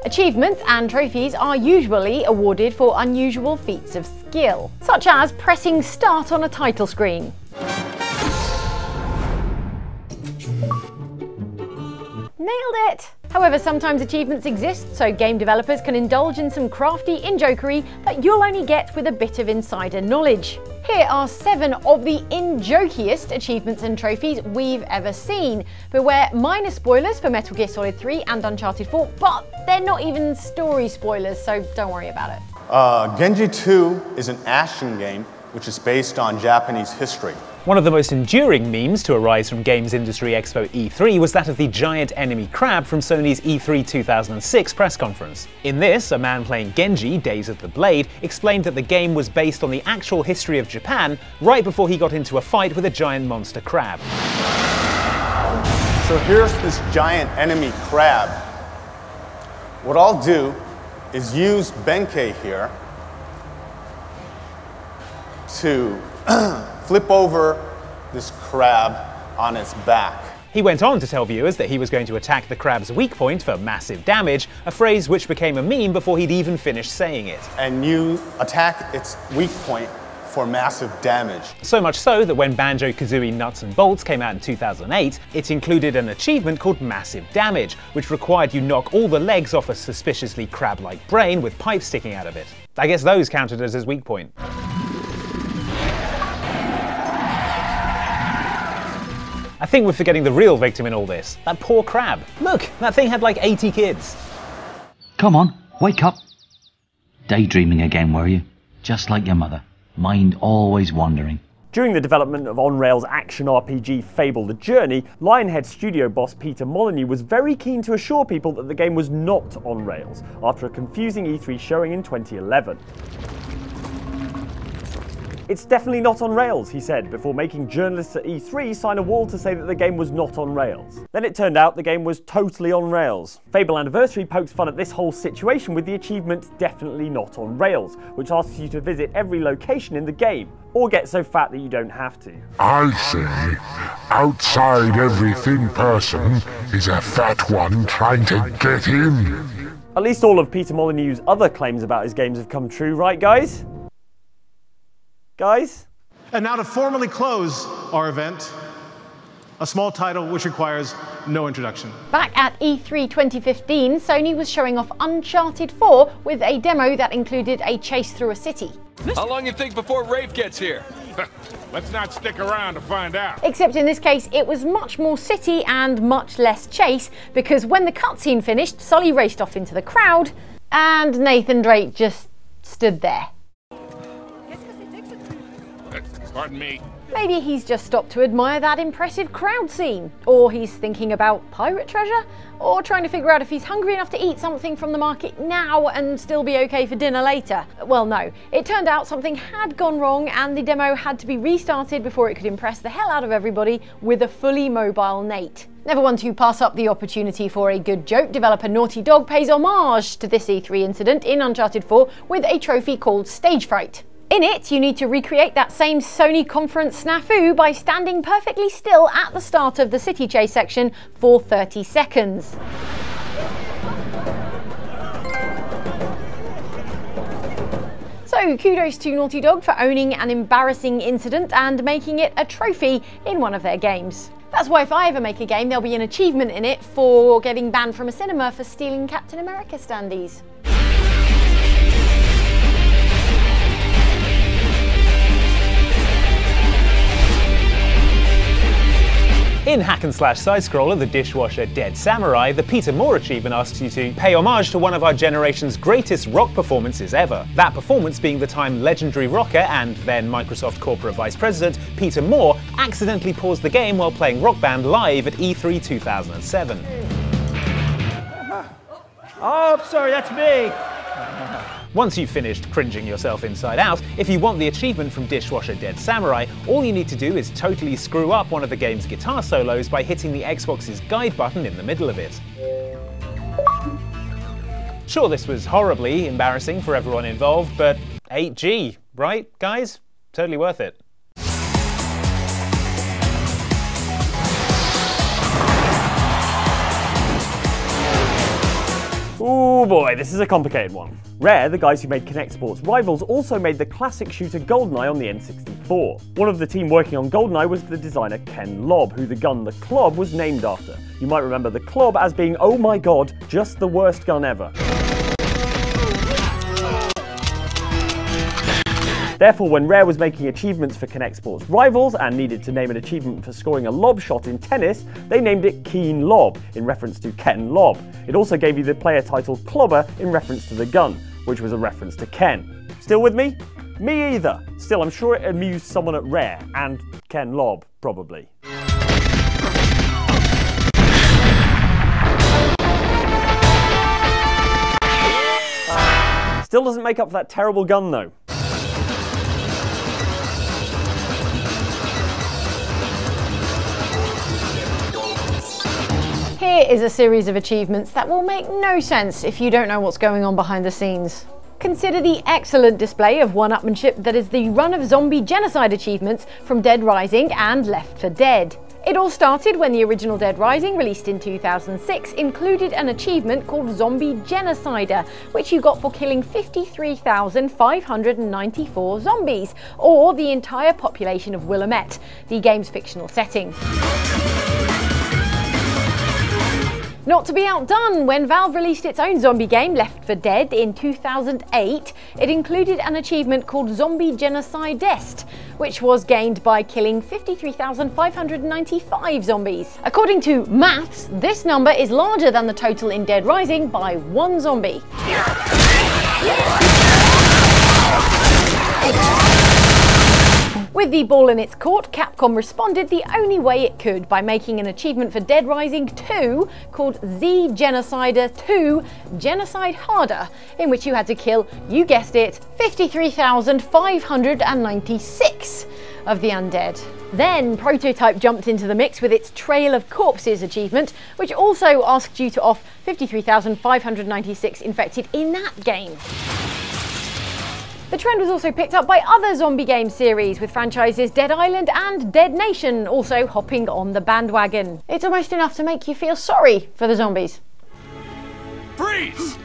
Achievements and trophies are usually awarded for unusual feats of skill, such as pressing start on a title screen. Nailed it! However, sometimes achievements exist, so game developers can indulge in some crafty in-jokery that you'll only get with a bit of insider knowledge. Here are 7 of the in-jokiest achievements and trophies we've ever seen. Beware minor spoilers for Metal Gear Solid 3 and Uncharted 4, but they're not even story spoilers, so don't worry about it. Genji 2 is an action game which is based on Japanese history. One of the most enduring memes to arise from Games Industry Expo E3 was that of the giant enemy crab from Sony's E3 2006 press conference. In this, a man playing Genji, Days of the Blade, explained that the game was based on the actual history of Japan right before he got into a fight with a giant monster crab. So here's this giant enemy crab. What I'll do is use Benkei here to flip over this crab on its back. He went on to tell viewers that he was going to attack the crab's weak point for massive damage, a phrase which became a meme before he'd even finished saying it. And you attack its weak point for massive damage. So much so that when Banjo-Kazooie Nuts and Bolts came out in 2008, it included an achievement called Massive Damage, which required you knock all the legs off a suspiciously crab-like brain with pipes sticking out of it. I guess those counted as his weak point. I think we're forgetting the real victim in all this. That poor crab. Look, that thing had like 80 kids. Come on, wake up. Daydreaming again, were you? Just like your mother. Mind always wandering. During the development of on-rails action RPG Fable The Journey, Lionhead studio boss Peter Molyneux was very keen to assure people that the game was not on rails, after a confusing E3 showing in 2011. "It's definitely not on rails," he said, before making journalists at E3 sign a wall to say that the game was not on rails. Then it turned out the game was totally on rails. Fable Anniversary pokes fun at this whole situation with the achievement Definitely Not on Rails, which asks you to visit every location in the game, or get so fat that you don't have to. I say, outside every thin person is a fat one trying to get in. At least all of Peter Molyneux's other claims about his games have come true, right guys? And now to formally close our event, a small title which requires no introduction. Back at E3 2015, Sony was showing off Uncharted 4 with a demo that included a chase through a city. How long you think before Rafe gets here? Let's not stick around to find out. Except in this case, it was much more city and much less chase, because when the cutscene finished, Sully raced off into the crowd, and Nathan Drake just stood there. Pardon me. Maybe he's just stopped to admire that impressive crowd scene, or he's thinking about pirate treasure, or trying to figure out if he's hungry enough to eat something from the market now and still be okay for dinner later. Well, no. It turned out something had gone wrong and the demo had to be restarted before it could impress the hell out of everybody with a fully mobile Nate. Never one to pass up the opportunity for a good joke, developer Naughty Dog pays homage to this E3 incident in Uncharted 4 with a trophy called Stage Fright. In it, you need to recreate that same Sony conference snafu by standing perfectly still at the start of the city chase section for 30 seconds. So kudos to Naughty Dog for owning an embarrassing incident and making it a trophy in one of their games. That's why if I ever make a game, there'll be an achievement in it for getting banned from a cinema for stealing Captain America standees. In hack-and-slash side-scroller The Dishwasher Dead Samurai, the Peter Moore achievement asks you to pay homage to one of our generation's greatest rock performances ever. That performance being the time legendary rocker and then Microsoft corporate vice president Peter Moore accidentally paused the game while playing Rock Band live at E3 2007. Oh, sorry, that's me. Once you've finished cringing yourself inside out, if you want the achievement from Dishwasher Dead Samurai, all you need to do is totally screw up one of the game's guitar solos by hitting the Xbox's guide button in the middle of it. Sure, this was horribly embarrassing for everyone involved, but 8G, right, guys? Totally worth it. Ooh boy, this is a complicated one. Rare, the guys who made KINECT Sports Rivals, also made the classic shooter GoldenEye on the N64. One of the team working on GoldenEye was the designer Ken Lobb, who the gun, the Klob, was named after. You might remember the Klob as being, oh my god, just the worst gun ever. Therefore, when Rare was making achievements for KINECT Sports Rivals and needed to name an achievement for scoring a lob shot in tennis, they named it Keen Lob, in reference to Ken Lobb. It also gave you the player title Clobber in reference to the gun, which was a reference to Ken. Still with me? Me either. Still, I'm sure it amused someone at Rare, and Ken Lobb, probably. Still doesn't make up for that terrible gun, though. Here is a series of achievements that will make no sense if you don't know what's going on behind the scenes. Consider the excellent display of one-upmanship that is the run of zombie genocide achievements from Dead Rising and Left 4 Dead. It all started when the original Dead Rising, released in 2006, included an achievement called Zombie Genocider, which you got for killing 53,594 zombies, or the entire population of Willamette, the game's fictional setting. Not to be outdone, when Valve released its own zombie game, Left 4 Dead, in 2008, it included an achievement called Zombie Genocidest, which was gained by killing 53,595 zombies. According to maths, this number is larger than the total in Dead Rising by 1 zombie. With the ball in its court, Capcom responded the only way it could by making an achievement for Dead Rising 2 called Z Genocider 2 Genocide Harder, in which you had to kill, you guessed it, 53,596 of the undead. Then Prototype jumped into the mix with its Trail of Corpses achievement, which also asked you to off 53,596 infected in that game. The trend was also picked up by other zombie game series, with franchises Dead Island and Dead Nation also hopping on the bandwagon. It's almost enough to make you feel sorry for the zombies. Freeze!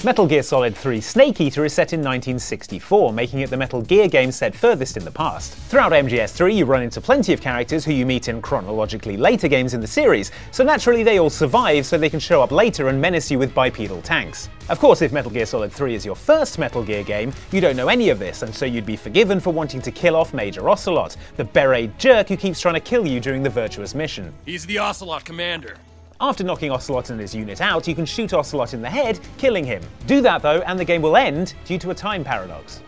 Metal Gear Solid 3 Snake Eater is set in 1964, making it the Metal Gear game set furthest in the past. Throughout MGS3 you run into plenty of characters who you meet in chronologically later games in the series, so naturally they all survive so they can show up later and menace you with bipedal tanks. Of course, if Metal Gear Solid 3 is your first Metal Gear game, you don't know any of this, and so you'd be forgiven for wanting to kill off Major Ocelot, the beret jerk who keeps trying to kill you during the virtuous mission. He's the Ocelot commander. After knocking Ocelot and his unit out, you can shoot Ocelot in the head, killing him. Do that though, and the game will end due to a time paradox.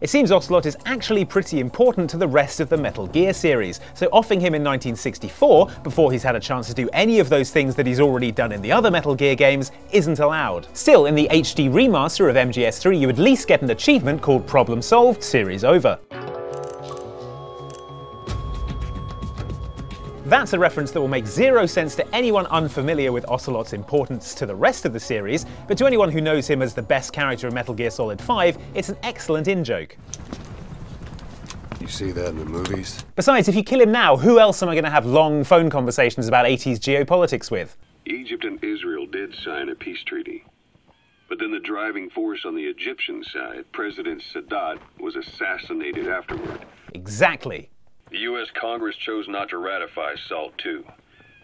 It seems Ocelot is actually pretty important to the rest of the Metal Gear series, so offing him in 1964, before he's had a chance to do any of those things that he's already done in the other Metal Gear games, isn't allowed. Still, in the HD remaster of MGS3 you at least get an achievement called Problem Solved, Series Over. That's a reference that will make zero sense to anyone unfamiliar with Ocelot's importance to the rest of the series, but to anyone who knows him as the best character of Metal Gear Solid 5, it's an excellent in-joke. You see that in the movies? Besides, if you kill him now, who else am I going to have long phone conversations about 80s geopolitics with? Egypt and Israel did sign a peace treaty. But then the driving force on the Egyptian side, President Sadat, was assassinated afterward. Exactly. The U.S. Congress chose not to ratify SALT II,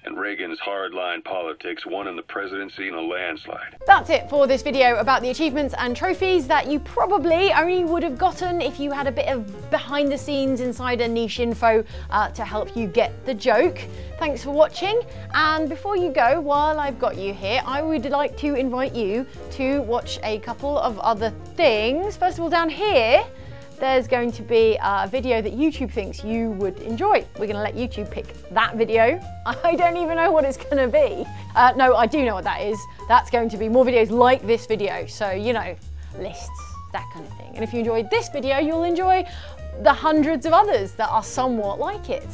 and Reagan's hardline politics won in the presidency in a landslide. That's it for this video about the achievements and trophies that you probably only would have gotten if you had a bit of behind the scenes insider niche info to help you get the joke. Thanks for watching, and before you go, while I've got you here, I would like to invite you to watch a couple of other things. First of all, down here, there's going to be a video that YouTube thinks you would enjoy. We're going to let YouTube pick that video. I don't even know what it's going to be. No, I do know what that is. That's going to be more videos like this video. So, you know, lists, that kind of thing. And if you enjoyed this video, you'll enjoy the hundreds of others that are somewhat like it.